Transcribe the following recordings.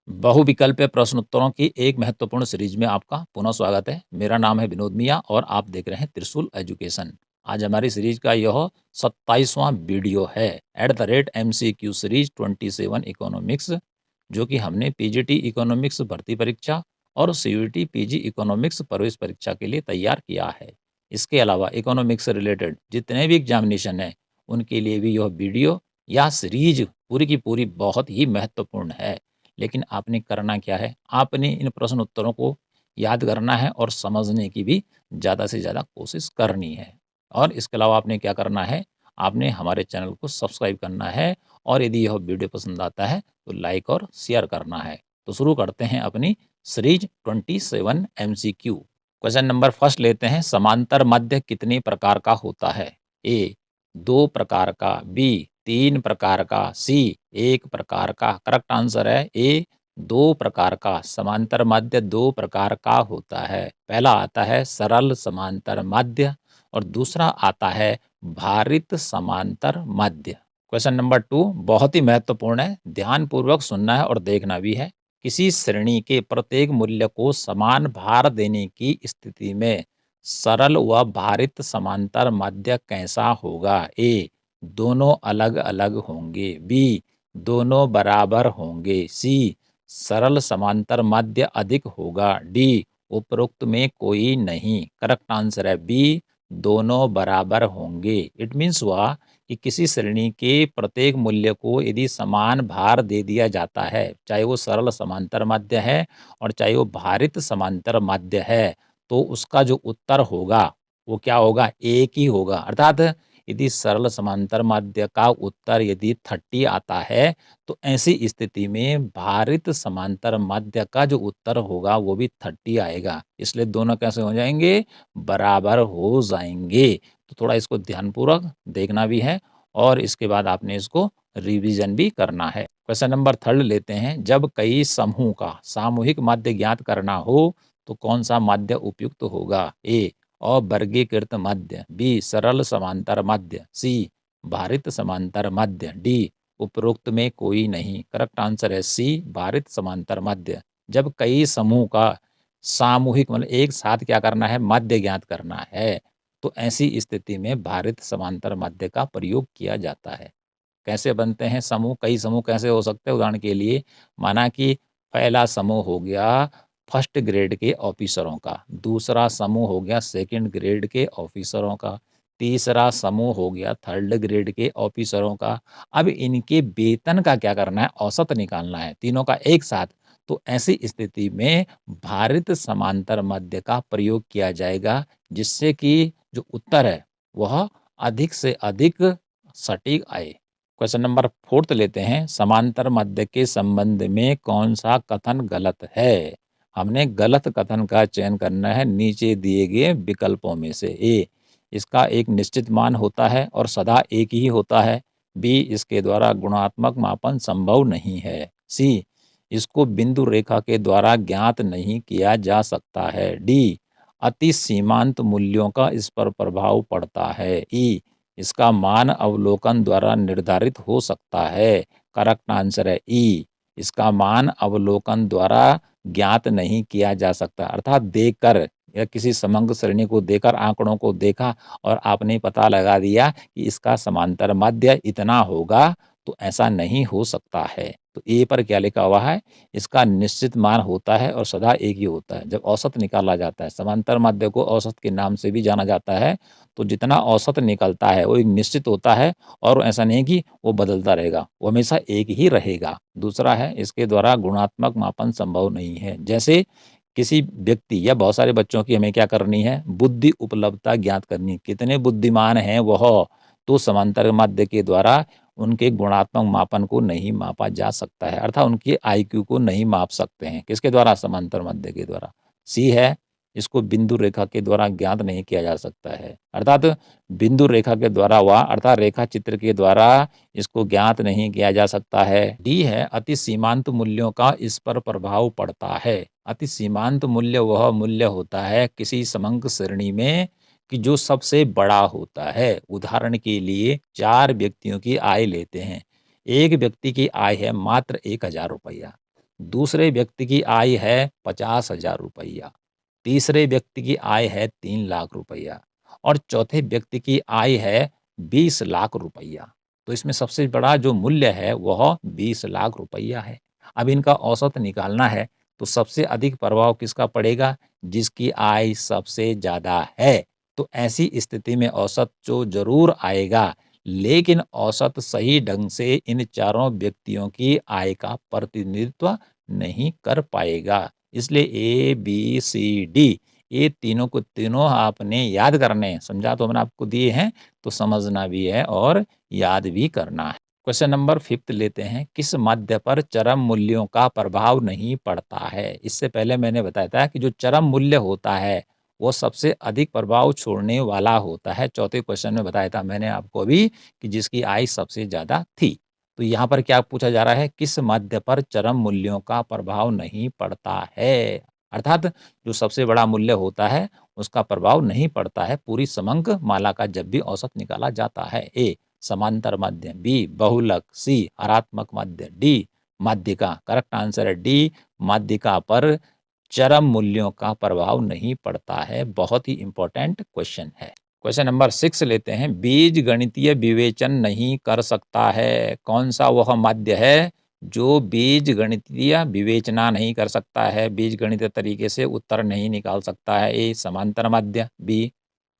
बहुविकल्पीय प्रश्नोत्तरों की एक महत्वपूर्ण सीरीज में आपका पुनः स्वागत है। मेरा नाम है विनोद मिया और आप देख रहे हैं त्रिशूल एजुकेशन। आज हमारी सीरीज का यह 27वां वीडियो है @MCQ सीरीज 27 इकोनॉमिक्स, जो कि हमने पीजीटी इकोनॉमिक्स भर्ती परीक्षा और सीयूईटी पीजी इकोनॉमिक्स प्रवेश परीक्षा के लिए तैयार किया है। इसके अलावा इकोनॉमिक्स से रिलेटेड जितने भी एग्जामिनेशन हैं, उनके लिए भी यह वीडियो या सीरीज पूरी की पूरी बहुत ही महत्वपूर्ण है। लेकिन आपने करना क्या है, आपने इन प्रश्न उत्तरों को याद करना है और समझने की भी ज़्यादा से ज़्यादा कोशिश करनी है। और इसके अलावा आपने क्या करना है, आपने हमारे चैनल को सब्सक्राइब करना है और यदि यह वीडियो पसंद आता है तो लाइक और शेयर करना है। तो शुरू करते हैं अपनी series 27 MCQ। Question number first लेते हैं, समांतर मध्य कितने प्रकार का होता है? ए 2 प्रकार का, बी 3 प्रकार का, सी 1 प्रकार का। करेक्ट आंसर है ए 2 प्रकार का। समांतर माध्य 2 प्रकार का होता है। पहला आता है सरल समांतर माध्य और दूसरा आता है भारित समांतर माध्य। क्वेश्चन नंबर 2 बहुत ही महत्वपूर्ण है, ध्यानपूर्वक सुनना है और देखना भी है। किसी श्रेणी के प्रत्येक मूल्य को समान भार देने की स्थिति में सरल व भारित समांतर माध्य कैसा होगा? ए दोनों अलग-अलग होंगे, बी दोनों बराबर होंगे, सी सरल समांतर माध्य अधिक होगा, डी उपरोक्त में कोई नहीं। करेक्ट आंसर है बी दोनों बराबर होंगे। इट मीन्स हुआ कि किसी श्रेणी के प्रत्येक मूल्य को यदि समान भार दे दिया जाता है, चाहे वो सरल समांतर माध्य है और चाहे वो भारित समांतर माध्य है, तो उसका जो उत्तर होगा वो क्या होगा? एक ही होगा। अर्थात यदि सरल समांतर माध्य का उत्तर यदि 30 आता है, तो ऐसी स्थिति में भारित समांतर माध्य का जो उत्तर होगा वो भी 30 आएगा। इसलिए दोनों कैसे हो जाएंगे? बराबर हो जाएंगे। तो थोड़ा इसको ध्यानपूर्वक देखना भी है और इसके बाद आपने इसको रिवीजन भी करना है। क्वेश्चन नंबर थर्ड लेते हैं, जब कई समूह का सामूहिक माध्य ज्ञात करना हो तो कौन सा माध्य उपयुक्त होगा? ए अवर्गीकृत माध्य, बी सरल समांतर माध्य, सी भारित समांतर माध्य, डी उपरोक्त में कोई नहीं। करेक्ट आंसर है सी भारित समांतर माध्य। जब कई समूह का सामूहिक मतलब एक साथ क्या करना है? माध्य ज्ञात करना है, तो ऐसी स्थिति में भारित समांतर माध्य का प्रयोग किया जाता है। कैसे बनते हैं समूह? कई समूह कैसे हो सकते हैं? उदाहरण के लिए माना कि पहला समूह हो गया फर्स्ट ग्रेड के ऑफिसरों का, दूसरा समूह हो गया सेकंड ग्रेड के ऑफिसरों का, तीसरा समूह हो गया थर्ड ग्रेड के ऑफिसरों का। अब इनके वेतन का क्या करना है? औसत निकालना है, तीनों का एक साथ। तो ऐसी स्थिति में भारित समांतर माध्य का प्रयोग किया जाएगा, जिससे कि जो उत्तर है वह अधिक से अधिक सटीक आए। क्वेश्चन नंबर फोर्थ लेते हैं, समांतर माध्य के संबंध में कौन सा कथन गलत है? हमने गलत कथन का चयन करना है नीचे दिए गए विकल्पों में से। ए इसका एक निश्चित मान होता है और सदा एक ही होता है, बी इसके द्वारा गुणात्मक मापन संभव नहीं है, सी इसको बिंदु रेखा के द्वारा ज्ञात नहीं किया जा सकता है, डी अति सीमांत मूल्यों का इस पर प्रभाव पड़ता है, ई इसका मान अवलोकन द्वारा निर्धारित हो सकता है। करेक्ट आंसर है ई इसका मान अवलोकन द्वारा ज्ञात नहीं किया जा सकता। अर्थात देखकर या किसी समग्र श्रेणी को देखकर, आंकड़ों को देखा और आपने पता लगा दिया कि इसका समांतर माध्य इतना होगा, तो ऐसा नहीं हो सकता है। तो ए पर क्या लिखा हुआ है? इसका निश्चित मान होता है और सदा एक ही होता है। जब औसत निकाला जाता है, समांतर माध्य को औसत के नाम से भी जाना जाता है, तो जितना औसत निकलता है वो एक निश्चित होता है और ऐसा नहीं कि वो बदलता रहेगा, वो हमेशा एक ही रहेगा। दूसरा है, इसके द्वारा गुणात्मक मापन संभव नहीं है। जैसे किसी व्यक्ति या बहुत सारे बच्चों की हमें क्या करनी है? बुद्धि उपलब्धता ज्ञात करनी, कितने बुद्धिमान हैं वह, तो समांतर माध्य के द्वारा उनके गुणात्मक मापन को नहीं मापा जा सकता है, अर्थात उनकी आईक्यू को नहीं माप सकते हैं। किसके द्वारा? समांतर माध्य के द्वारा। सी है, इसको बिंदु रेखा के द्वारा ज्ञात नहीं किया जा सकता है, अर्थात बिंदु रेखा के द्वारा हुआ, अर्थात रेखा चित्र के द्वारा इसको ज्ञात नहीं किया जा सकता है। डी है, अति सीमांत मूल्यों का इस पर प्रभाव पड़ता है। अति सीमांत मूल्य वह मूल्य होता है किसी समंक श्रेणी में कि जो सबसे बड़ा होता है। उदाहरण के लिए 4 व्यक्तियों की आय लेते हैं, एक व्यक्ति की आय है मात्र 1000 रुपया, दूसरे व्यक्ति की आय है 50,000 रुपया, तीसरे व्यक्ति की आय है 3 लाख रुपया और चौथे व्यक्ति की आय है 20 लाख रुपया। तो इसमें सबसे बड़ा जो मूल्य है वह 20 लाख रुपया है। अब इनका औसत निकालना है तो सबसे अधिक प्रभाव किसका पड़ेगा? जिसकी आय सबसे ज़्यादा है। तो ऐसी स्थिति में औसत जो ज़रूर आएगा, लेकिन औसत सही ढंग से इन चारों व्यक्तियों की आय का प्रतिनिधित्व नहीं कर पाएगा। इसलिए ए, बी, सी, डी ये तीनों को तीनों आपने याद करने हैं। समझा तो मैंने आपको दिए हैं, तो समझना भी है और याद भी करना है। क्वेश्चन नंबर 5 लेते हैं, किस माध्य पर चरम मूल्यों का प्रभाव नहीं पड़ता है? इससे पहले मैंने बताया था कि जो चरम मूल्य होता है, वो सबसे अधिक प्रभाव छोड़ने वाला होता है। चौथे क्वेश्चन में बताया था मैंने आपको अभी कि जिसकी आय सबसे ज़्यादा थी। तो यहाँ पर क्या पूछा जा रहा है, किस माध्य पर चरम मूल्यों का प्रभाव नहीं पड़ता है? अर्थात जो सबसे बड़ा मूल्य होता है, उसका प्रभाव नहीं पड़ता है पूरी समंक माला का जब भी औसत निकाला जाता है। ए समांतर माध्य, बी बहुलक, सी हरात्मक माध्य, डी माध्यिका। करेक्ट आंसर है डी माध्यिका पर चरम मूल्यों का प्रभाव नहीं पड़ता है। बहुत ही इंपॉर्टेंट क्वेश्चन है। क्वेश्चन नंबर 6 लेते हैं, बीज गणितीय विवेचन नहीं कर सकता है। कौन सा वह माध्य है जो बीज गणितीय विवेचना नहीं कर सकता है, बीज गणितीय तरीके से उत्तर नहीं निकाल सकता है? ए समांतर माध्य, बी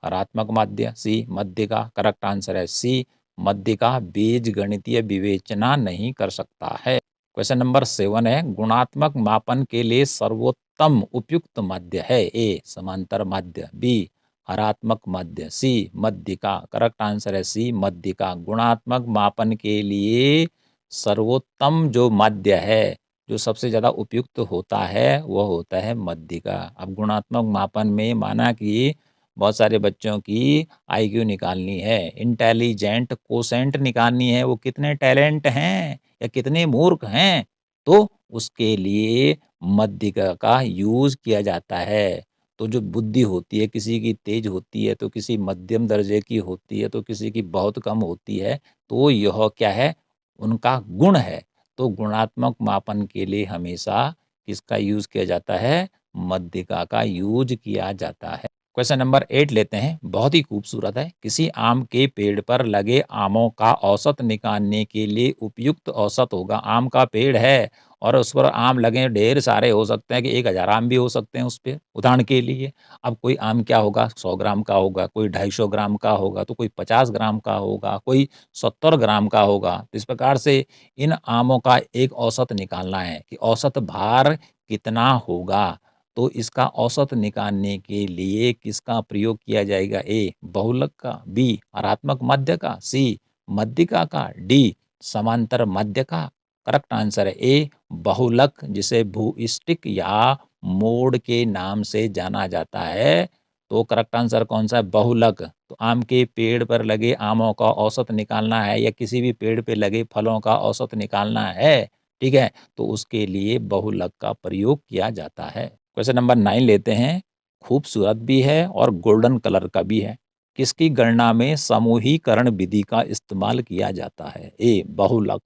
हरात्मक माध्य, सी मध्यिका। करेक्ट आंसर है सी मध्यिका बीज गणितीय विवेचना नहीं कर सकता है। क्वेश्चन नंबर 7 है, गुणात्मक मापन के लिए सर्वोत्तम उपयुक्त माध्य है? ए समांतर माध्य, बी हरात्मक माध्य, सी मध्यिका। करेक्ट आंसर है सी मध्यिका। गुणात्मक मापन के लिए सर्वोत्तम जो माध्य है, जो सबसे ज़्यादा उपयुक्त होता है, वह होता है मध्यिका। अब गुणात्मक मापन में माना कि बहुत सारे बच्चों की आईक्यू निकालनी है, इंटेलिजेंट कोसेंट निकालनी है, वो कितने टैलेंट हैं या कितने मूर्ख हैं, तो उसके लिए मध्यिका का यूज़ किया जाता है। तो जो बुद्धि होती है, किसी की तेज होती है, तो किसी मध्यम दर्जे की होती है, तो किसी की बहुत कम होती है, तो यह क्या है? उनका गुण है। तो गुणात्मक मापन के लिए हमेशा किसका यूज़ किया जाता है? मध्यिका का यूज़ किया जाता है। क्वेश्चन नंबर 8 लेते हैं, बहुत ही खूबसूरत है। किसी आम के पेड़ पर लगे आमों का औसत निकालने के लिए उपयुक्त औसत होगा। आम का पेड़ है और उस पर आम लगे ढेर सारे, हो सकते हैं कि 1000 आम भी हो सकते हैं उस पे, उदाहरण के लिए। अब कोई आम क्या होगा, 100 ग्राम का होगा, कोई 250 ग्राम का होगा, तो कोई 50 ग्राम का होगा, कोई 70 ग्राम का होगा। तो इस प्रकार से इन आमों का एक औसत निकालना है कि औसत भार कितना होगा। तो इसका औसत निकालने के लिए किसका प्रयोग किया जाएगा? ए बहुलक का, बी हरात्मक माध्य का, सी मध्यिका का, डी समांतर माध्य का। करेक्ट आंसर है ए बहुलक, जिसे भूइष्टिक या मोड़ के नाम से जाना जाता है। तो करेक्ट आंसर कौन सा है? बहुलक। तो आम के पेड़ पर लगे आमों का औसत निकालना है या किसी भी पेड़ पे लगे फलों का औसत निकालना है, ठीक है, तो उसके लिए बहुलक का प्रयोग किया जाता है। क्वेश्चन नंबर 9 लेते हैं, खूबसूरत भी है और गोल्डन कलर का भी है। किसकी गणना में समूहीकरण विधि का इस्तेमाल किया जाता है? ए बहुलक,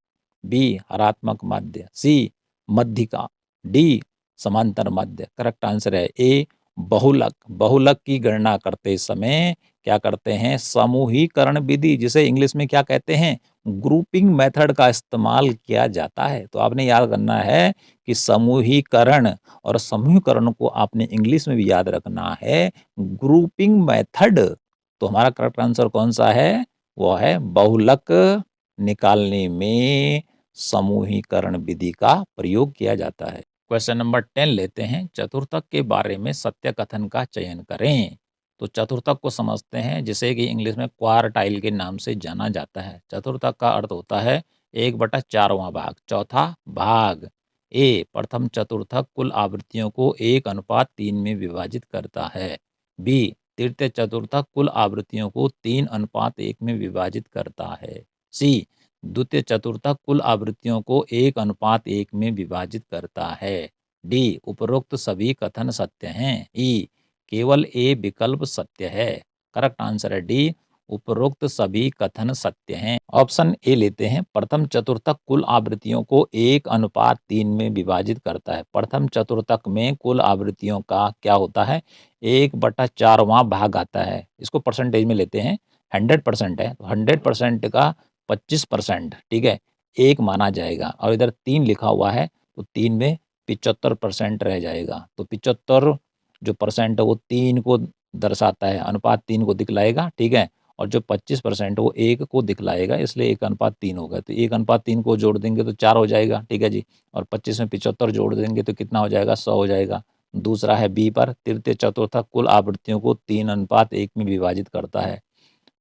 बी हरात्मक माध्य, सी मध्यिका, डी समांतर माध्य। करेक्ट आंसर है ए बहुलक। बहुलक की गणना करते समय क्या करते हैं? समूहीकरण विधि, जिसे इंग्लिश में क्या कहते हैं? ग्रुपिंग मेथड का इस्तेमाल किया जाता है। तो आपने याद करना है कि समूहीकरण और समूहीकरण को आपने इंग्लिश में भी याद रखना है ग्रुपिंग मेथड। तो हमारा करेक्ट आंसर कौन सा है? वो है बहुलक निकालने में समूहीकरण विधि का प्रयोग किया जाता है। क्वेश्चन नंबर 10 लेते हैं, चतुर्थक के बारे में सत्य कथन का चयन करें। तो चतुर्थक को समझते हैं, जिसे कि इंग्लिश में क्वार्टाइल के नाम से जाना जाता है। चतुर्थक का अर्थ होता है 1/4वां भाग, चौथा भाग। ए प्रथम चतुर्थक कुल आवृत्तियों को 1:3 में विभाजित करता है। बी तृतीय चतुर्थक कुल आवृत्तियों को 3:1 में विभाजित करता है। सी द्वितीय चतुर्थक कुल आवृत्तियों को 1:1 में विभाजित करता है। डी उपरोक्त सभी कथन सत्य हैं। ई केवल ए विकल्प सत्य है। करेक्ट आंसर है डी उपरोक्त सभी कथन सत्य हैं। ऑप्शन ए लेते हैं, प्रथम चतुर्थक कुल आवृत्तियों को 1:3 में विभाजित करता है। प्रथम चतुर्थक में कुल आवृत्तियों का क्या होता है, 1/4वां भाग आता है। इसको परसेंटेज में लेते हैं, 100% है तो 100% का 25%, ठीक है, 1 माना जाएगा। और इधर 3 लिखा हुआ है तो 3 में 75% रह जाएगा। तो 75 जो परसेंट है वो 3 को दर्शाता है, अनुपात 3 को दिखलाएगा, ठीक है। और जो 25% वो 1 को दिखलाएगा, इसलिए 1:3 होगा। तो 1:3 को जोड़ देंगे तो 4 हो जाएगा, ठीक है जी। और 25 में 75 जोड़ देंगे तो कितना हो जाएगा, 100 हो जाएगा। दूसरा है बी पर, तृतीय चतुर्थक कुल आवृत्तियों को 3:1 में विभाजित करता है।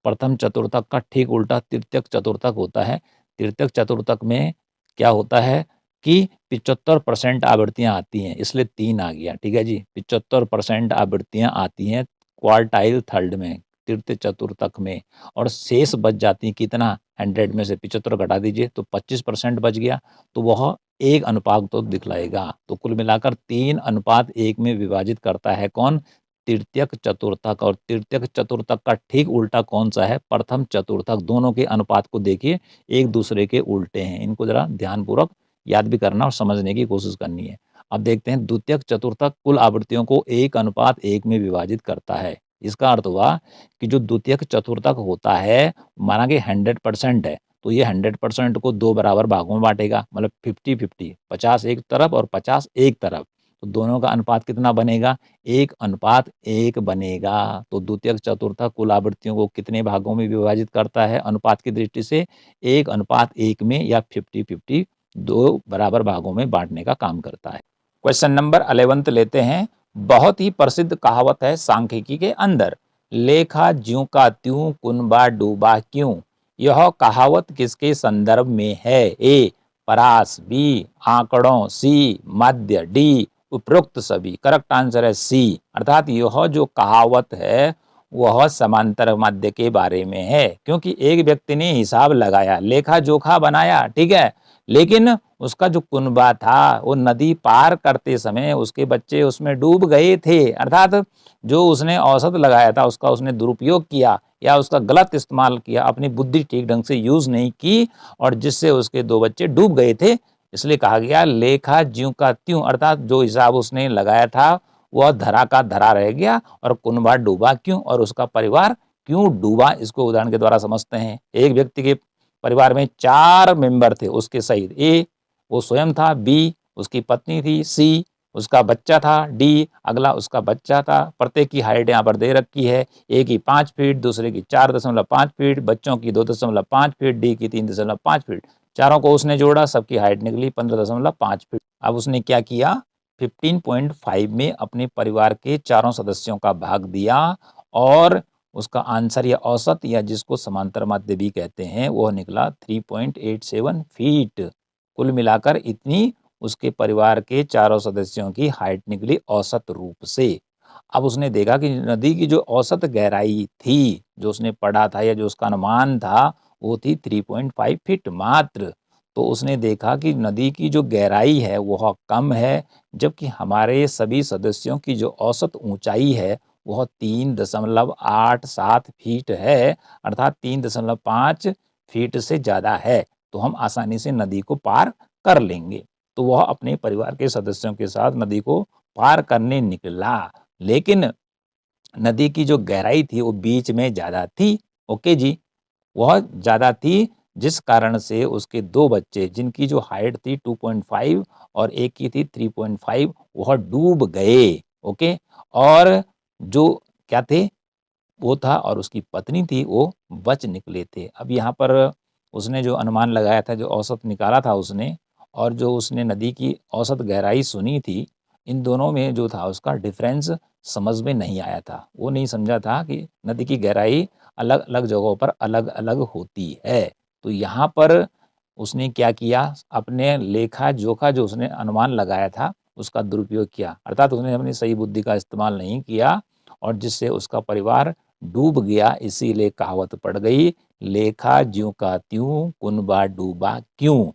प्रथम चतुर्थक का ठीक उल्टा तृतीयक चतुर्थक होता है। तृतीयक चतुर्थक में क्या होता है कि 75% आवृत्तियां आती हैं, इसलिए 3 आ गया, ठीक है जी। 75% आवृत्तियां आती हैं क्वार्टाइल थर्ड में, तृतीय चतुर्थक में, और शेष बच जाती कितना, 100 में से 75 घटा दीजिए तो 25% बच गया, तो वह 1 अनुपात तो दिखलाएगा। तो कुल मिलाकर 3:1 में विभाजित करता है कौन, तृतीयक चतुर्थक। और तृतीयक चतुर्थक का ठीक उल्टा कौन सा है, प्रथम चतुर्थक। दोनों के अनुपात को देखिए, एक दूसरे के उल्टे हैं। इनको जरा ध्यानपूर्वक याद भी करना और समझने की कोशिश करनी है। अब देखते हैं, द्वितीयक चतुर्थक कुल आवृत्तियों को 1:1 में विभाजित करता है। इसका अर्थ हुआ कि जो द्वितीयक चतुर्थक होता है, माना कि 100% है, तो ये 100% को 2 बराबर भागों में बांटेगा, मतलब 50-50, 50 एक तरफ और 50 एक तरफ। तो दोनों का अनुपात कितना बनेगा, 1:1 बनेगा। तो द्वितीयक चतुर्थक कुल आवृत्तियों को कितने भागों में विभाजित करता है अनुपात की दृष्टि से, 1:1 में, या 50-50, 2 बराबर भागों में बांटने का काम करता है। क्वेश्चन नंबर 11 लेते हैं। बहुत ही प्रसिद्ध कहावत है सांख्यिकी के अंदर, लेखा ज्यों का त्यों कुनबा डूबा क्यों। यह कहावत किसके संदर्भ में है, ए परास, बी आंकड़ों, सी मध्य, डी उपरोक्त सभी। करेक्ट आंसर है सी, अर्थात यह जो कहावत है वह समांतर मध्य के बारे में है। क्योंकि एक व्यक्ति ने हिसाब लगाया, लेखा जोखा बनाया, ठीक है, लेकिन उसका जो कुनबा था वो नदी पार करते समय उसके बच्चे उसमें डूब गए थे। अर्थात जो उसने औसत लगाया था उसका उसने दुरुपयोग किया या उसका गलत इस्तेमाल किया, अपनी बुद्धि ठीक ढंग से यूज नहीं की, और जिससे उसके 2 बच्चे डूब गए थे। इसलिए कहा गया लेखा ज्यों का त्यों, अर्थात जो हिसाब उसने लगाया था वह धरा का धरा रह गया, और कुनबा डूबा क्यों, और उसका परिवार क्यों डूबा, इसको उदाहरण के द्वारा समझते हैं। एक व्यक्ति के परिवार में 4 मेंबर थे उसके सहित, ए वो स्वयं था, बी उसकी पत्नी थी, सी उसका बच्चा था, डी अगला उसका बच्चा था। प्रत्येक की हाइट यहाँ पर दे रखी है, एक की 5 फीट, दूसरे की 4.5 फीट, बच्चों की 2.5 फीट, डी की 3.5 फीट। चारों को उसने जोड़ा, सबकी हाइट निकली 15.5 फीट। अब उसने क्या किया, 15.5 में अपने परिवार के चारों सदस्यों का भाग दिया, और उसका आंसर या औसत, या जिसको समांतर माध्य भी कहते हैं, वो निकला 3.87 फीट। कुल मिलाकर इतनी उसके परिवार के चारों सदस्यों की हाइट निकली औसत रूप से। अब उसने देखा कि नदी की जो औसत गहराई थी, जो उसने पढ़ा था या जो उसका अनुमान था, वो थी 3.5 फीट मात्र। तो उसने देखा कि नदी की जो गहराई है वह कम है, जबकि हमारे सभी सदस्यों की जो औसत ऊंचाई है वह 3.87 फीट है, अर्थात 3.5 फीट से ज़्यादा है। तो हम आसानी से नदी को पार कर लेंगे। तो वह अपने परिवार के सदस्यों के साथ नदी को पार करने निकला, लेकिन नदी की जो गहराई थी वो बीच में ज़्यादा थी। ओके जी, वह ज़्यादा थी, जिस कारण से उसके 2 बच्चे, जिनकी जो हाइट थी 2.5 और एक की थी 3.5, वह डूब गए। ओके, और जो क्या थे, वो था, और उसकी पत्नी थी, वो बच निकले थे। अब यहाँ पर उसने जो अनुमान लगाया था, जो औसत निकाला था उसने, और जो उसने नदी की औसत गहराई सुनी थी, इन दोनों में जो था उसका डिफरेंस समझ में नहीं आया था। वो नहीं समझा था कि नदी की गहराई अलग अलग जगहों पर अलग अलग होती है। तो यहाँ पर उसने क्या किया, अपने लेखा जोखा जो उसने अनुमान लगाया था उसका दुरुपयोग किया, अर्थात उसने अपनी सही बुद्धि का इस्तेमाल नहीं किया, और जिससे उसका परिवार डूब गया। इसीलिए कहावत पड़ गई, लेखा ज्यों का त्यों कुनबा डूबा क्यों।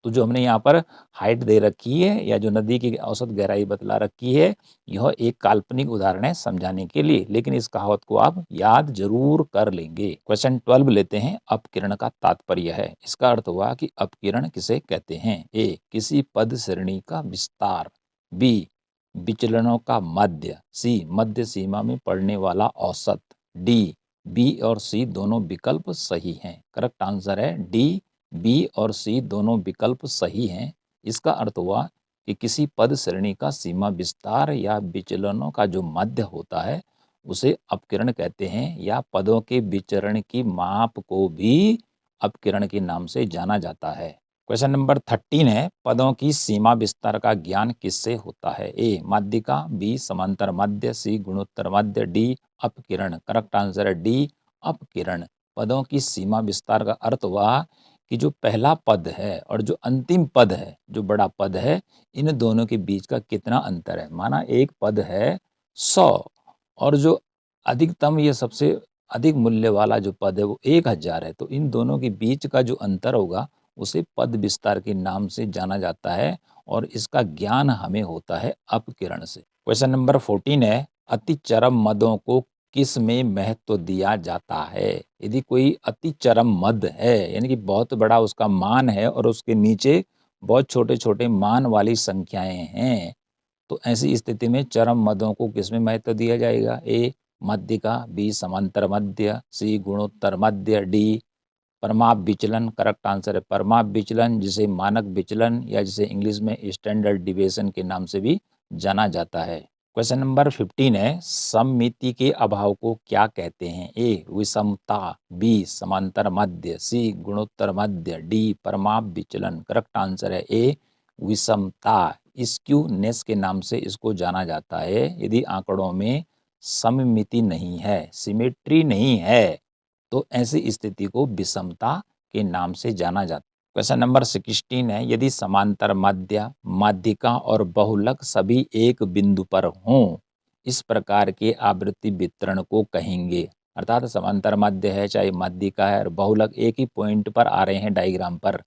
तो जो हमने यहाँ पर हाइट दे रखी है या जो नदी की औसत गहराई बतला रखी है, यह एक काल्पनिक उदाहरण है समझाने के लिए, लेकिन इस कहावत को आप याद जरूर कर लेंगे। क्वेश्चन 12 लेते हैं। अपकिरण का तात्पर्य है। इसका अर्थ हुआ कि अपकिरण किसे कहते हैं। ए, किसी पद श्रेणी का विस्तार। बी, विचलनों का मध्य। सी, मध्य सीमा में पड़ने वाला औसत। डी, बी और सी दोनों विकल्प सही हैं। करेक्ट आंसर है डी, बी और सी दोनों विकल्प सही हैं। इसका अर्थ हुआ कि किसी पद श्रेणी का सीमा विस्तार या विचलनों का जो मध्य होता है उसे अपकिरण कहते हैं, या पदों के विचरण की माप को भी अपकिरण के नाम से जाना जाता है। क्वेश्चन नंबर 13 है। पदों की सीमा विस्तार का ज्ञान किससे होता है। ए, माध्यिका। बी, समांतर मध्य। सी, गुणोत्तर मध्य। डी, अपकिरण। करेक्ट आंसर है डी, अपकिरण। पदों की सीमा विस्तार का अर्थ हुआ कि जो पहला पद है और जो अंतिम पद है, जो बड़ा पद है, इन दोनों के बीच का कितना अंतर है। माना एक पद है 100 और जो अधिकतम या सबसे अधिक मूल्य वाला जो पद है वो 1000 है, तो इन दोनों के बीच का जो अंतर होगा उसे पद विस्तार के नाम से जाना जाता है और इसका ज्ञान हमें होता है अपकिरण से। क्वेश्चन नंबर 14 है। अति चरम मदों को किस में महत्व दिया जाता है। यदि कोई अति चरम मद है, यानी कि बहुत बड़ा उसका मान है और उसके नीचे बहुत छोटे छोटे मान वाली संख्याएं हैं, तो ऐसी स्थिति में चरम मदों को किस में महत्व दिया जाएगा। ए, मध्यिका। बी, समांतर मध्य। सी, गुणोत्तर मध्य। डी, परमाप विचलन। करेक्ट आंसर है परमाप विचलन, जिसे मानक विचलन या जिसे इंग्लिश में स्टैंडर्ड डिविएशन के नाम से भी जाना जाता है। क्वेश्चन नंबर 15 है। सममिति के अभाव को क्या कहते हैं। ए, विषमता। बी, समांतर मध्य। सी, गुणोत्तर मध्य। डी, परमाप विचलन। करेक्ट आंसर है ए, विषमता। स्क्यूनेस के नाम से इसको जाना जाता है यदि आंकड़ों में सममिति नहीं है, सिमेट्री नहीं है, तो ऐसी स्थिति को विषमता के नाम से जाना जाता है। क्वेश्चन नंबर 16 है। यदि समांतर मध्य, माध्यिका और बहुलक सभी एक बिंदु पर हों, इस प्रकार के आवृत्ति वितरण को कहेंगे। अर्थात समांतर मध्य है, चाहे माध्यिका है, और बहुलक एक ही पॉइंट पर आ रहे हैं डायग्राम पर,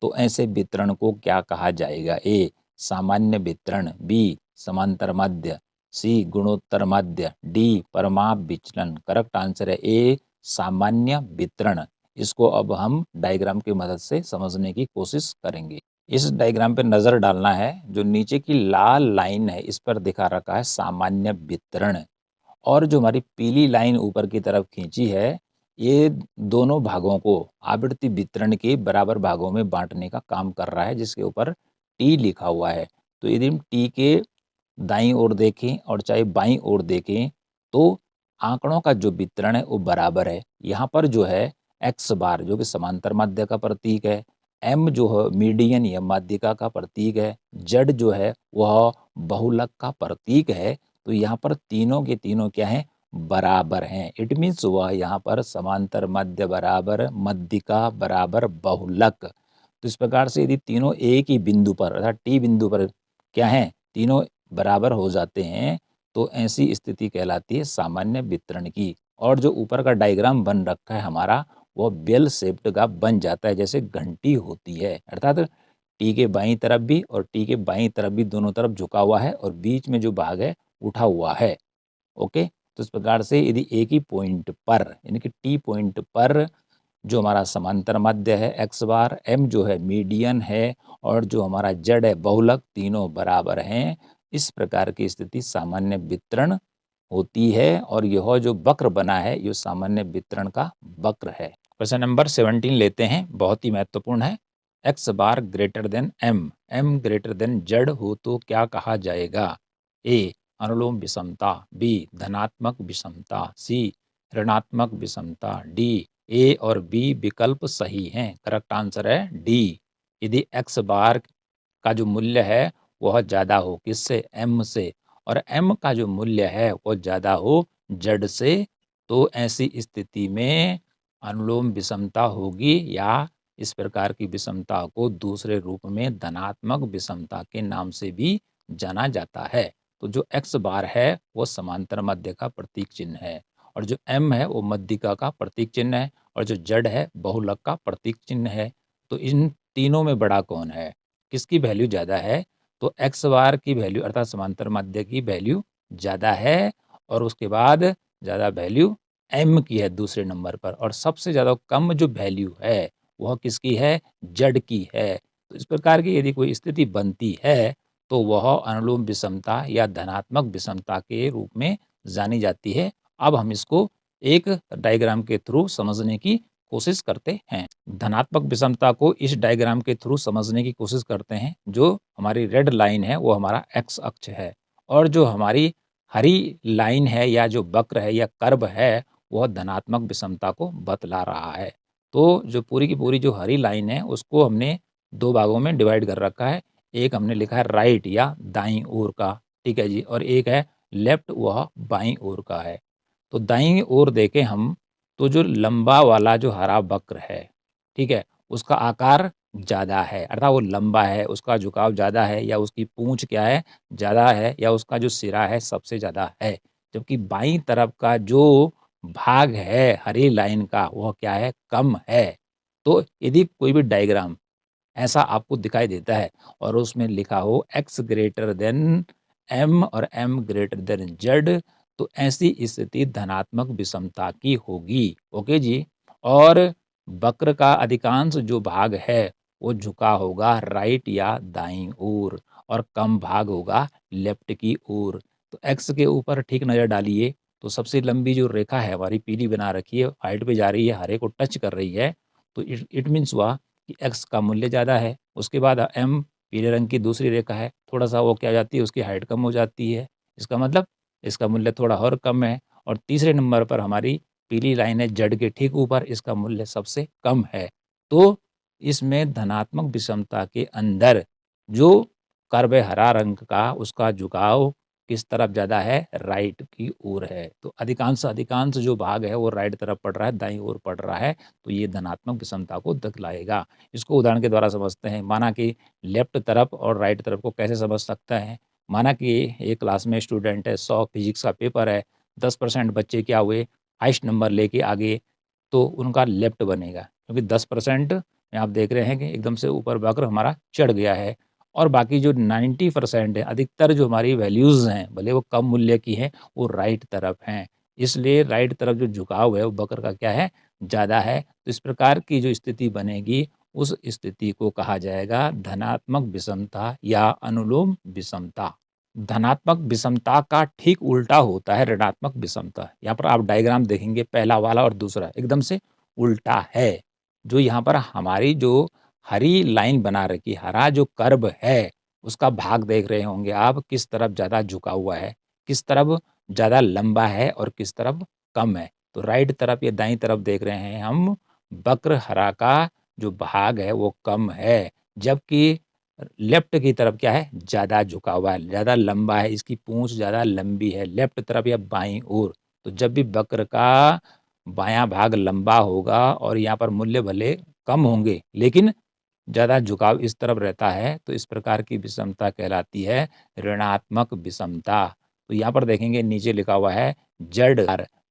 तो ऐसे वितरण को क्या कहा जाएगा। ए, सामान्य वितरण। बी, समांतर मध्य। सी, गुणोत्तर मध्य। डी, परमाप विचलन। करेक्ट आंसर है ए, सामान्य वितरण। इसको अब हम डायग्राम की मदद से समझने की कोशिश करेंगे। इस डायग्राम पे नजर डालना है। जो नीचे की लाल लाइन है इस पर दिखा रखा है सामान्य वितरण, और जो हमारी पीली लाइन ऊपर की तरफ खींची है, ये दोनों भागों को आवृत्ति वितरण के बराबर भागों में बांटने का काम कर रहा है, जिसके ऊपर टी लिखा हुआ है। तो यदि हम टी के दाईं ओर देखें और चाहे बाईं ओर देखें, तो आंकड़ों का जो वितरण है वो बराबर है। यहाँ पर जो है एक्स बार जो कि समांतर माध्य का प्रतीक है, एम जो है मीडियन या माध्यिका का प्रतीक है, जेड जो है वह बहुलक का प्रतीक है। तो यहाँ पर तीनों के तीनों क्या हैं, बराबर हैं। इट मीन्स वह यहाँ पर समांतर मध्य बराबर मध्यिका बराबर बहुलक। तो इस प्रकार से यदि तीनों एक ही बिंदु पर अर्थात टी बिंदु पर क्या है, तीनों बराबर हो जाते हैं, तो ऐसी स्थिति कहलाती है सामान्य वितरण की। और जो ऊपर का डायग्राम बन रखा है हमारा, वो बेल शेप्ड का बन जाता है, जैसे घंटी होती है। अर्थात टी के बाईं तरफ भी और टी के बाईं तरफ भी दोनों तरफ झुका हुआ है और बीच में जो भाग है उठा हुआ है। ओके, तो इस प्रकार से यदि एक ही पॉइंट पर यानी कि टी पॉइंट पर जो हमारा समांतर मध्य है एक्स बार, एम जो है मीडियन है, और जो हमारा जेड है बहुलक, तीनों बराबर हैं, इस प्रकार की स्थिति सामान्य वितरण होती है। और यह जो वक्र बना है ये सामान्य वितरण का वक्र है। क्वेश्चन नंबर 17 लेते हैं, बहुत ही महत्वपूर्ण है। X bar greater than M, M greater than Z हो तो क्या कहा जाएगा। ए, अनुलोम विषमता। बी, धनात्मक विषमता। सी, ऋणात्मक विषमता। डी, ए और बी विकल्प सही हैं। करेक्ट आंसर है डी। यदि एक्स बार का जो मूल्य है वह ज़्यादा हो किससे, एम से, और एम का जो मूल्य है वो ज़्यादा हो जेड से, तो ऐसी स्थिति में अनुलोम विषमता होगी, या इस प्रकार की विषमता को दूसरे रूप में धनात्मक विषमता के नाम से भी जाना जाता है। तो जो एक्स बार है वो समांतर मध्य का प्रतीक चिन्ह है, और जो एम है वो मध्यिका का प्रतीक चिन्ह है, और जो जेड है बहुलक का प्रतीक चिन्ह है। तो इन तीनों में बड़ा कौन है? किसकी वैल्यू ज़्यादा है? तो एक्स बार की वैल्यू अर्थात समांतर माध्य की वैल्यू ज़्यादा है और उसके बाद ज़्यादा वैल्यू एम की है दूसरे नंबर पर और सबसे ज़्यादा कम जो वैल्यू है, वह किसकी है? जेड की है। तो इस प्रकार की यदि कोई स्थिति बनती है, तो वह अनुलोम विषमता या धनात्मक विषमता के रूप में जानी जाती है। अब हम इसको एक डायग्राम के थ्रू समझने की कोशिश करते हैं। धनात्मक विषमता को इस डायग्राम के थ्रू समझने की कोशिश करते हैं। जो हमारी रेड लाइन है वो हमारा एक्स अक्ष है और जो हमारी हरी लाइन है या जो वक्र है या कर्व है, वह धनात्मक विषमता को बतला रहा है। तो जो पूरी की पूरी जो हरी लाइन है उसको हमने 2 भागों में डिवाइड कर रखा है। एक हमने लिखा है राइट या दाईं ओर का, ठीक है जी, और एक है लेफ्ट, वह बाईं ओर का है। तो दाईं ओर देखें हम, तो जो लंबा वाला जो हरा वक्र है, ठीक है, उसका आकार ज़्यादा है, अर्थात वो लंबा है, उसका झुकाव ज़्यादा है या उसकी पूँछ क्या है, ज़्यादा है या उसका जो सिरा है सबसे ज़्यादा है। जबकि बाईं तरफ का जो भाग है हरी लाइन का, वह क्या है, कम है। तो यदि कोई भी डायग्राम ऐसा आपको दिखाई देता है और उसमें लिखा हो x ग्रेटर देन m और m ग्रेटर देन z, तो ऐसी स्थिति धनात्मक विषमता की होगी। ओके जी। और वक्र का अधिकांश जो भाग है वो झुका होगा राइट या दाईं ओर और कम भाग होगा लेफ्ट की ओर। तो x के ऊपर ठीक नज़र डालिए, तो सबसे लंबी जो रेखा है हमारी पीली बना रखी है, हाइट पे जा रही है, हरे को टच कर रही है, तो इट मीन्स हुआ कि x का मूल्य ज़्यादा है। उसके बाद m पीले रंग की दूसरी रेखा है, थोड़ा-सा वो क्या हो जाती है, उसकी हाइट कम हो जाती है। इसका मतलब इसका मूल्य थोड़ा और कम है और तीसरे नंबर पर हमारी पीली लाइन है z के ठीक ऊपर, इसका मूल्य सबसे कम है। तो इसमें धनात्मक विषमता के अंदर जो कर्व है हरा रंग का, उसका झुकाव किस तरफ ज़्यादा है? राइट की ओर है। तो अधिकांश अधिकांश जो भाग है वो राइट तरफ पड़ रहा है, दाईं ओर पड़ रहा है, तो ये धनात्मक विषमता को दिखलाएगा। इसको उदाहरण के द्वारा समझते हैं। माना कि लेफ्ट तरफ और राइट तरफ को कैसे समझ सकते हैं? माना कि एक क्लास में स्टूडेंट है, 100 फिजिक्स का पेपर है, 10% बच्चे क्या हुए, हाईएस्ट नंबर लेके आ गए, तो उनका लेफ्ट बनेगा। क्योंकि 10% में आप देख रहे हैं कि एकदम से ऊपर वक्र हमारा चढ़ गया है और बाकी जो 90% है, अधिकतर जो हमारी वैल्यूज़ हैं, भले वो कम मूल्य की हैं, वो राइट तरफ हैं। इसलिए राइट तरफ जो झुकाव है, वो वक्र का क्या है? ज़्यादा है। तो इस प्रकार की जो स्थिति बनेगी, उस स्थिति को कहा जाएगा धनात्मक विषमता या अनुलोम विषमता। धनात्मक विषमता का ठीक उल्टा होता है ऋणात्मक विषमता। यहाँ पर आप डायग्राम देखेंगे, पहला वाला और दूसरा एकदम से उल्टा है। जो यहाँ पर हमारी जो हरी लाइन बना रखी, हरा जो कर्व है, उसका भाग देख रहे होंगे आप, किस तरफ ज़्यादा झुका हुआ है, किस तरफ ज़्यादा लंबा है और किस तरफ कम है। तो राइट तरफ या दाईं तरफ देख रहे हैं हम, वक्र हरा का जो भाग है वो कम है, जबकि लेफ्ट की तरफ क्या है? ज़्यादा झुका हुआ है, ज़्यादा लंबा है, इसकी पूँछ ज़्यादा लंबी है, लेफ्ट तरफ या बाईं ओर। तो जब भी वक्र का बायाँ भाग लंबा होगा और यहाँ पर मूल्य भले कम होंगे, लेकिन ज़्यादा झुकाव इस तरफ रहता है, तो इस प्रकार की विषमता कहलाती है ऋणात्मक विषमता। तो यहाँ पर देखेंगे नीचे लिखा हुआ है जेड,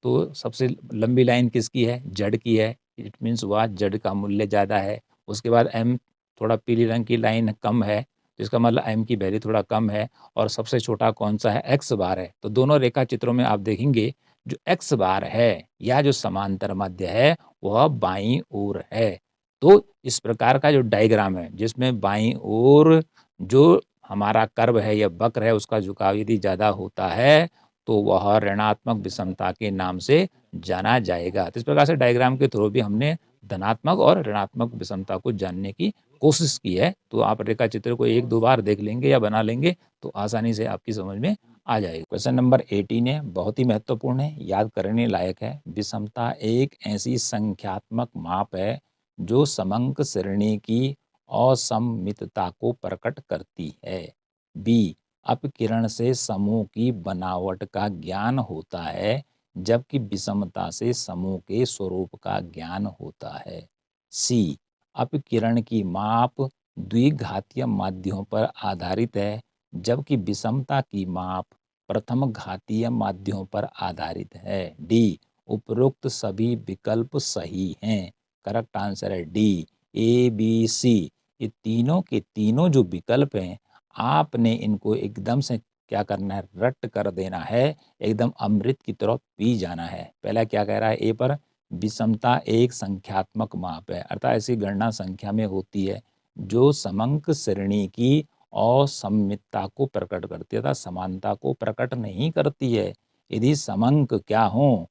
तो सबसे लंबी लाइन किसकी है? जेड की है। इट मीन्स हुआ जेड का मूल्य ज़्यादा है। उसके बाद एम, थोड़ा पीली रंग की लाइन कम है, तो इसका मतलब एम की वैल्यू थोड़ा कम है और सबसे छोटा कौन-सा है? एक्स बार है। तो दोनों रेखा चित्रों में आप देखेंगे जो एक्स बार है या जो समांतर माध्य है, वह बाईं ओर है। तो इस प्रकार का जो डायग्राम है, जिसमें बाईं ओर जो हमारा कर्व है या वक्र है, उसका झुकाव यदि ज़्यादा होता है, तो वह ऋणात्मक विषमता के नाम से जाना जाएगा। तो इस प्रकार से डायग्राम के थ्रू भी हमने धनात्मक और ऋणात्मक विषमता को जानने की कोशिश की है। तो आप रेखा चित्र को 1-2 बार देख लेंगे या बना लेंगे, तो आसानी से आपकी समझ में आ जाएगा। क्वेश्चन नंबर 18 है, बहुत ही महत्वपूर्ण है, याद करने लायक है। विषमता एक ऐसी संख्यात्मक माप है जो समंक श्रेणी की असममितता को प्रकट करती है। बी, अपकिरण से समूह की बनावट का ज्ञान होता है, जबकि विषमता से समूह के स्वरूप का ज्ञान होता है। सी, अपकिरण की माप द्विघातीय माध्यों पर आधारित है, जबकि विषमता की माप प्रथम घातीय माध्यों पर आधारित है। डी, उपरोक्त सभी विकल्प सही हैं। करेक्ट आंसर है डी, ए बी सी। ये तीनों के तीनों जो विकल्प हैं, आपने इनको एकदम से क्या करना है, रट कर देना है, एकदम अमृत की तरह पी जाना है। पहला क्या कह रहा है ए पर, विषमता एक संख्यात्मक माप है, अर्थात ऐसी गणना संख्या में होती है जो समंक श्रेणी की असममितता को प्रकट करती है, अर्थात समानता को प्रकट नहीं करती है। यदि समंक क्या हो,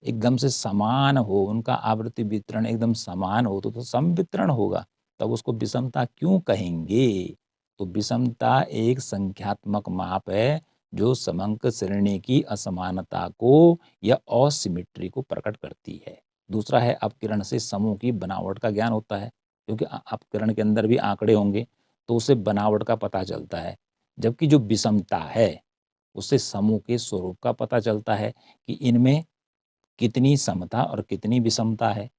एकदम से समान हो, उनका आवृत्ति वितरण एकदम समान हो तो समवितरण होगा, तब उसको विषमता क्यों कहेंगे? तो विषमता एक संख्यात्मक माप है जो समंक श्रेणी की असमानता को या असिमेट्री को प्रकट करती है। दूसरा है, अपकिरण से समूह की बनावट का ज्ञान होता है, क्योंकि अपकिरण के अंदर भी आंकड़े होंगे तो उसे बनावट का पता चलता है। जबकि जो विषमता है उससे समूह के स्वरूप का पता चलता है कि इनमें कितनी समता और कितनी विषमता है।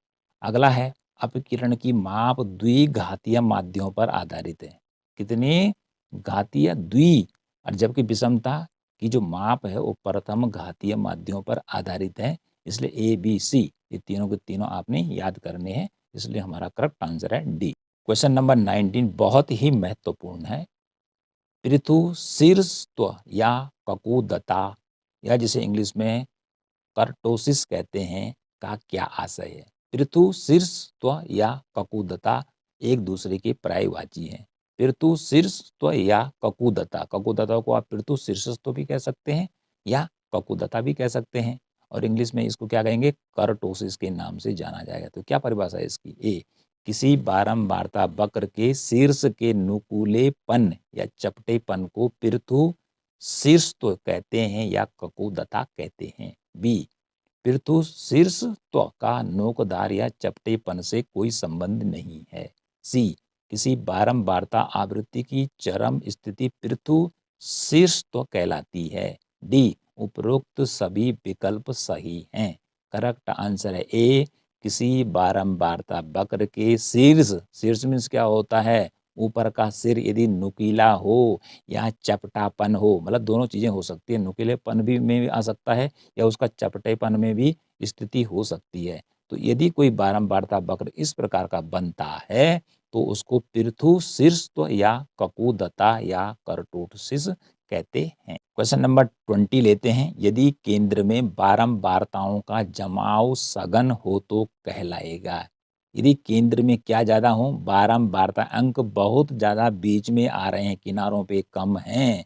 अगला है, अपकिरण की माप द्विघातीय माध्यों पर आधारित है। कितने घातीय? द्वि। और जबकि विषमता की जो माप है वो प्रथम घातीय माध्यों पर आधारित है। इसलिए ए बी सी ये तीनों के तीनों आपने याद करने हैं, इसलिए हमारा करेक्ट आंसर है डी। क्वेश्चन नंबर 19 बहुत ही महत्वपूर्ण है। पृथु शीर्षत्व या ककुदता, या जिसे इंग्लिश में कर्टोसिस कहते हैं, का क्या आशय है? पृथु शीर्षत्व या ककुदता एक दूसरे के पर्यायवाची हैं। पृथु शीर्षत्व या ककुदता, ककुदता को आप पृथु शीर्षत्व भी कह सकते हैं या ककुदता भी कह सकते हैं, और इंग्लिश में इसको क्या कहेंगे, कर्टोसिस के नाम से जाना जाएगा। तो क्या परिभाषा है इसकी? ए, किसी बारंबारता वक्र के शीर्ष के नुकीलेपन या चपटेपन को पृथु शीर्षत्व कहते हैं या ककुदता कहते हैं। बी, पृथु शीर्षत्व का नोकदार या चपटेपन से कोई संबंध नहीं है। सी, किसी बारंबारता आवृत्ति की चरम स्थिति पृथु शीर्षत्व कहलाती है। डी, उपरोक्त सभी विकल्प सही हैं। करेक्ट आंसर है ए, किसी बारंबारता वक्र के शीर्ष, शीर्ष मीन्स क्या होता है, ऊपर का सिर यदि नुकीला हो या चपटापन हो, मतलब दोनों चीजें हो सकती है, नुकीलेपन भी में आ सकता है या उसका चपटेपन में भी स्थिति हो सकती है। तो यदि कोई बारंबारता वक्र इस प्रकार का बनता है तो उसको पृथु शीर्षत्व या ककुदता या कर्टोसिस कहते हैं। क्वेश्चन नंबर 20 लेते हैं। यदि केंद्र में बारंबारताओं का जमाव सघन हो तो कहलाएगा। यदि केंद्र में क्या ज्यादा हो, बारंबारता अंक बहुत ज्यादा बीच में आ रहे हैं, किनारों पे कम हैं,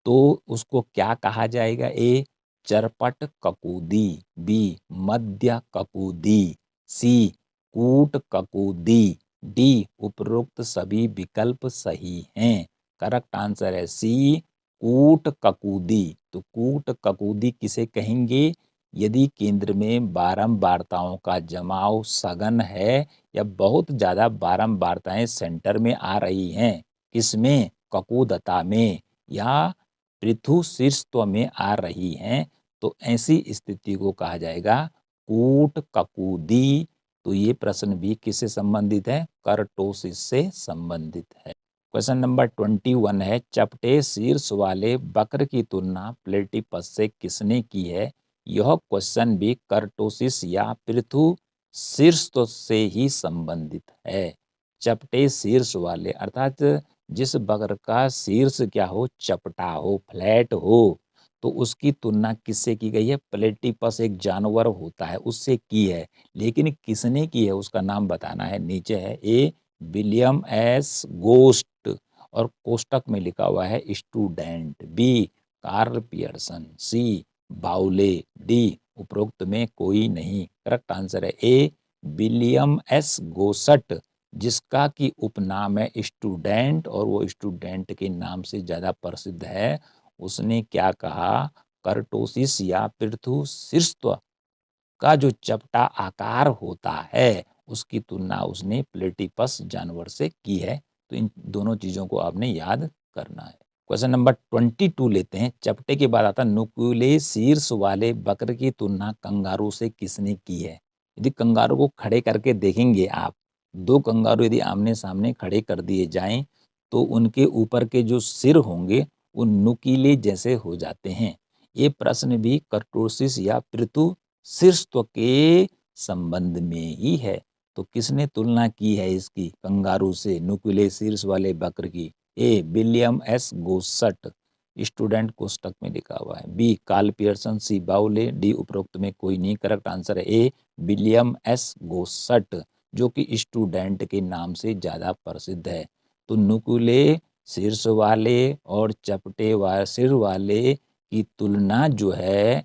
तो उसको क्या कहा जाएगा? ए, चरपट ककुदी। बी, मध्य ककुदी। सी, कूट ककुदी। डी, उपरोक्त सभी विकल्प सही हैं। करेक्ट आंसर है सी, कूट ककुदी। तो कूट ककुदी किसे कहेंगे? यदि केंद्र में बारंबारताओं का जमाव सघन है या बहुत ज्यादा बारंबारताएं सेंटर में आ रही हैं, किसमें? ककुदता में या पृथु शीर्षत्व में आ रही हैं, तो ऐसी स्थिति को कहा जाएगा कूट ककुदी। तो ये प्रश्न भी किससे संबंधित है? कर्टोसिस से संबंधित है। क्वेश्चन नंबर 21 है, चपटे शीर्ष वाले वक्र की तुलना प्लेटिपस से किसने की है? यह क्वेश्चन भी कर्टोसिस या पृथु शीर्षत्व से ही संबंधित है। चपटे शीर्ष वाले अर्थात जिस वक्र का शीर्ष क्या हो, चपटा हो, फ्लैट हो, तो उसकी तुलना किससे की गई है? प्लेटिपस एक जानवर होता है उससे की है, लेकिन किसने की है उसका नाम बताना है। नीचे है ए, विलियम एस गोस्ट और कोष्टक में लिखा हुआ है student. B, Karl Pearson. C, Bowley. D, उपरोक्त में कोई नहीं। करेक्ट आंसर है ए, विलियम एस गोसट, जिसका की उपनाम है स्टूडेंट और वो स्टूडेंट के नाम से ज्यादा प्रसिद्ध है। उसने क्या कहा? कर्टोसिस या पृथु शीर्षत्व का जो चपटा आकार होता है उसकी तुलना उसने प्लेटिपस जानवर से की है। तो इन दोनों चीजों को आपने याद करना है। क्वेश्चन नंबर 22 लेते हैं। चपटे के बाद आता नुकीले शीर्ष वाले वक्र की तुलना कंगारू से किसने की है? यदि कंगारू को खड़े करके देखेंगे आप, दो कंगारू यदि आमने सामने खड़े कर दिए जाएं तो उनके ऊपर के जो सिर होंगे वो नुकीले जैसे हो जाते हैं। ये प्रश्न भी कर्टोसिस या पृथु शीर्षत्व के संबंध में ही है। तो किसने तुलना की है इसकी कंगारू से, नुकीले शीर्ष वाले बकर की? ए विलियम एस गोसट, स्टूडेंट कोष्टक में लिखा हुआ है। B Karl Pearson, C Bowley, D उपरोक्त में कोई नहीं। करेक्ट आंसर है ए विलियम एस गोसट, जो कि स्टूडेंट के नाम से ज़्यादा प्रसिद्ध है। तो नुकीले शीर्ष वाले और चपटे सिर वाले की तुलना जो है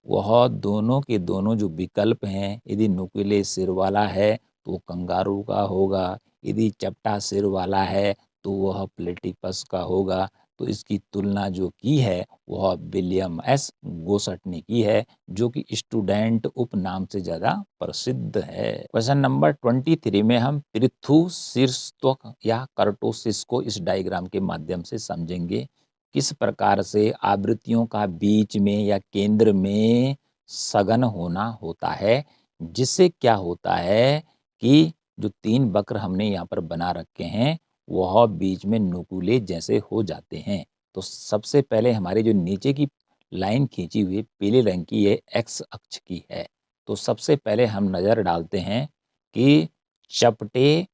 वह दोनों के दोनों जो विकल्प हैं, यदि नुकीले सिर वाला है तो कंगारू का होगा, यदि चपटा सिर वाला है तो वह प्लेटिपस का होगा। तो इसकी तुलना जो की है वह विलियम एस गोसट ने की है, जो कि स्टूडेंट उपनाम से ज़्यादा प्रसिद्ध है। क्वेश्चन नंबर 23 में हम पृथु शीर्षत्व या कर्टोसिस को इस डायग्राम के माध्यम से समझेंगे। किस प्रकार से आवृत्तियों का बीच में या केंद्र में सघन होना होता है, जिससे क्या होता है कि जो 3 वक्र हमने यहाँ पर बना रखे हैं वह बीच में नुकीले जैसे हो जाते हैं। तो सबसे पहले हमारे जो नीचे की लाइन खींची हुई पीले रंग की, ये एक्स अक्ष की है। तो सबसे पहले हम नज़र डालते हैं कि चपटे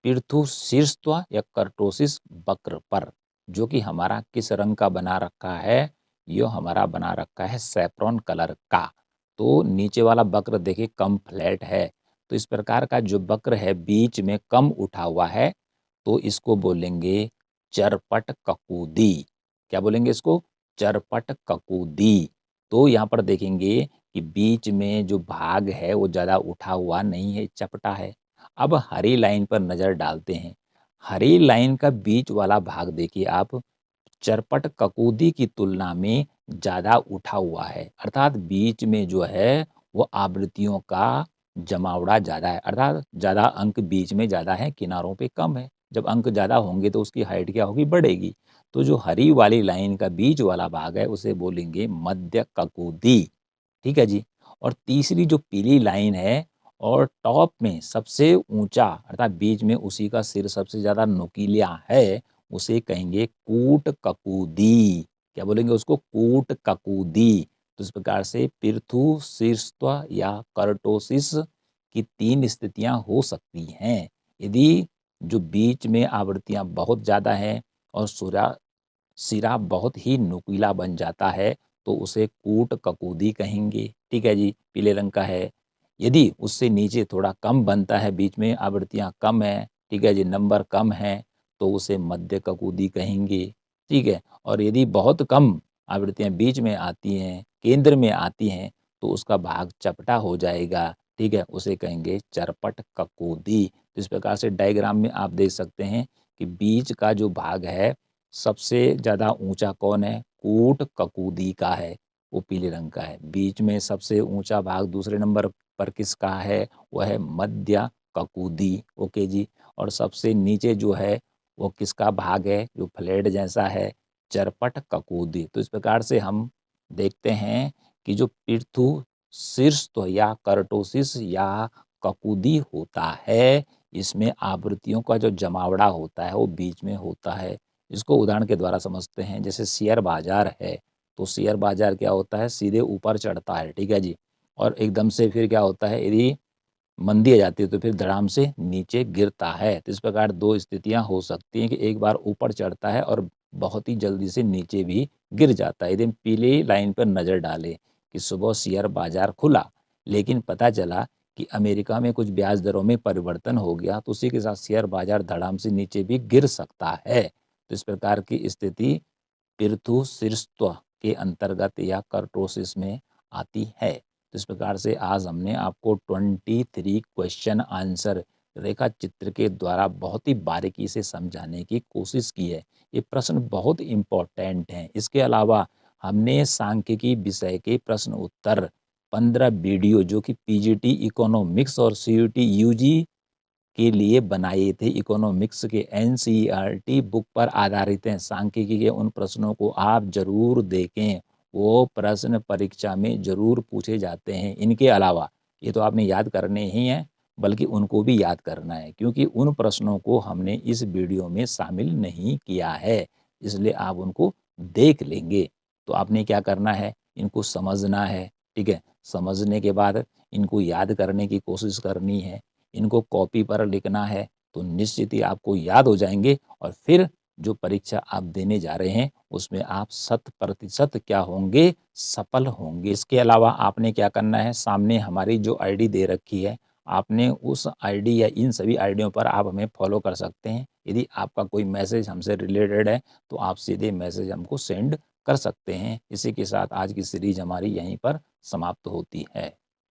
पृथु शीर्षत्व या कर्टोसिस वक्र पर, जो कि हमारा किस रंग का बना रखा है? यो हमारा बना रखा है सैफ्रॉन कलर का। तो नीचे वाला वक्र देखिए कम फ्लैट है, तो इस प्रकार का जो वक्र है बीच में कम उठा हुआ है, तो इसको बोलेंगे चरपट ककूदी। क्या बोलेंगे इसको? चरपट ककूदी। तो यहाँ पर देखेंगे कि बीच में जो भाग है वो ज़्यादा उठा हुआ नहीं है, चपटा है। अब हरी लाइन पर नज़र डालते हैं। हरी लाइन का बीच वाला भाग देखिए आप, चरपट ककूदी की तुलना में ज़्यादा उठा हुआ है, अर्थात बीच में जो है वो आवृत्तियों का जमावड़ा ज़्यादा है, अर्थात ज़्यादा अंक बीच में ज़्यादा है, किनारों पे कम है। जब अंक ज़्यादा होंगे तो उसकी हाइट क्या होगी? बढ़ेगी। तो जो हरी वाली लाइन का बीच वाला भाग है उसे बोलेंगे मध्य ककूदी। ठीक है जी। और तीसरी जो पीली लाइन है और टॉप में सबसे ऊंचा, अर्थात बीच में उसी का सिर सबसे ज्यादा नुकीला है, उसे कहेंगे कूट ककूदी। क्या बोलेंगे उसको? कूट ककूदी। तो इस प्रकार से पृथु शीर्षत्व या कर्टोसिस की 3 स्थितियां हो सकती हैं। यदि जो बीच में आवृत्तियां बहुत ज्यादा हैं और सिरा बहुत ही नुकीला बन जाता है, तो उसे कूट ककूदी कहेंगे। ठीक है जी, पीले रंग का है। यदि उससे नीचे थोड़ा कम बनता है, बीच में आवृत्तियां कम है, ठीक है जी, नंबर कम है, तो उसे मध्य ककूदी कहेंगे। ठीक है। और यदि बहुत कम आवृत्तियां बीच में आती हैं, केंद्र में आती हैं, तो उसका भाग चपटा हो जाएगा। ठीक है, उसे कहेंगे चरपट ककूदी। तो इस प्रकार से डायग्राम में आप देख सकते हैं कि बीच का जो भाग है सबसे ज़्यादा ऊंचा कौन है? कूट ककूदी का है, वो पीले रंग का है। बीच में सबसे ऊंचा भाग दूसरे नंबर पर किसका है? वह है मध्य ककूदी। ओके जी। और सबसे नीचे जो है वो किसका भाग है? जो फ्लैट जैसा है, चरपट ककूदी। तो इस प्रकार से हम देखते हैं कि जो पृथु शीर्षत्व या कर्टोसिस या ककूदी होता है, इसमें आवृत्तियों का जो जमावड़ा होता है वो बीच में होता है। इसको उदाहरण के द्वारा समझते हैं। जैसे शेयर बाजार है, तो शेयर बाजार क्या होता है? सीधे ऊपर चढ़ता है, ठीक है जी। और एकदम से फिर क्या होता है? यदि मंदी आ जाती है तो फिर धड़ाम से नीचे गिरता है। तो इस प्रकार 2 स्थितियां हो सकती हैं कि एक बार ऊपर चढ़ता है और बहुत ही जल्दी से नीचे भी गिर जाता है। यदि हम पीली लाइन पर नजर डालें कि सुबह शेयर बाजार खुला, लेकिन पता चला कि अमेरिका में कुछ ब्याज दरों में परिवर्तन हो गया, तो उसी के साथ शेयर बाजार धड़ाम से नीचे भी गिर सकता है। तो इस प्रकार की स्थिति पृथु शीर्षत्व के अंतर्गत या कर्टोसिस में आती है। तो इस प्रकार से आज हमने आपको 23 क्वेश्चन आंसर रेखा चित्र के द्वारा बहुत ही बारीकी से समझाने की कोशिश की है। ये प्रश्न बहुत इम्पोर्टेंट हैं। इसके अलावा हमने सांख्यिकी विषय के प्रश्न उत्तर 15 वीडियो जो कि पीजीटी इकोनॉमिक्स और सीयूटी यूजी के लिए बनाए थे, इकोनॉमिक्स के एनसीईआरटी बुक पर आधारित हैं। सांख्यिकी के उन प्रश्नों को आप जरूर देखें, वो प्रश्न परीक्षा में जरूर पूछे जाते हैं। इनके अलावा ये तो आपने याद करने ही हैं, बल्कि उनको भी याद करना है, क्योंकि उन प्रश्नों को हमने इस वीडियो में शामिल नहीं किया है, इसलिए आप उनको देख लेंगे। तो आपने क्या करना है? इनको समझना है। ठीक है, समझने के बाद इनको याद करने की कोशिश करनी है। इनको कॉपी पर लिखना है, तो निश्चित ही आपको याद हो जाएँगे और फिर जो परीक्षा आप देने जा रहे हैं, उसमें आप शत प्रतिशत क्या होंगे, सफल होंगे। इसके अलावा आपने क्या करना है, सामने हमारी जो आईडी दे रखी है, आपने उस आईडी या इन सभी आईडियों पर आप हमें फॉलो कर सकते हैं। यदि आपका कोई मैसेज हमसे रिलेटेड है, तो आप सीधे मैसेज हमको सेंड कर सकते हैं। इसी के साथ आज की सीरीज़ हमारी यहीं पर समाप्त होती है।